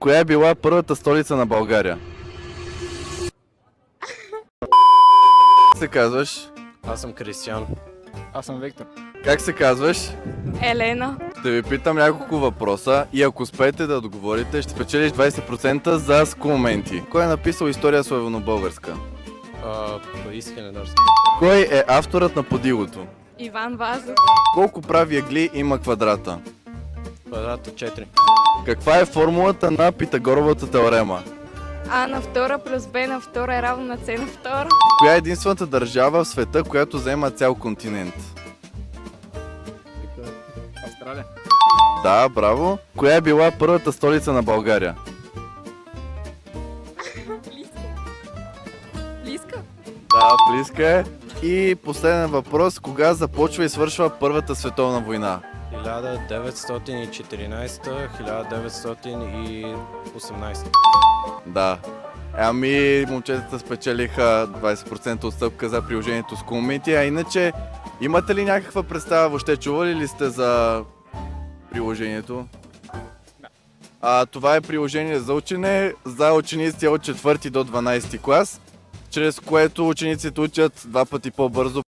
Коя е била първата столица на България? Как се казваш? Аз съм Кристиян. Аз съм Виктор. Как се казваш? Елена. Ще ви питам няколко въпроса и ако успеете да отговорите, ще спечелиш 20% за скулменти. Кой е написал история славянобългарска? Борис Хелендарски. Кой е авторът на Подилото? Иван Вазов. Колко прави ъгли има квадрата? Квадрата 4. Каква е формулата на Питагоровата теорема? А на втора плюс Б на втора е равно на С на втора. Коя е единствената държава в света, която заема цял континент? Австралия. Да, браво. Коя е била първата столица на България? Лиска. Да, близка е. И последен въпрос. Кога започва и свършва Първата световна война? 1914-1918. Да. Ами, момчетата спечелиха 20% отстъпка за приложението с комити, а иначе имате ли някаква представа, въобще чували ли сте за приложението? Това е приложение за учене, за ученици от 4 до 12 клас, чрез което учениците учат 2 пъти по-бързо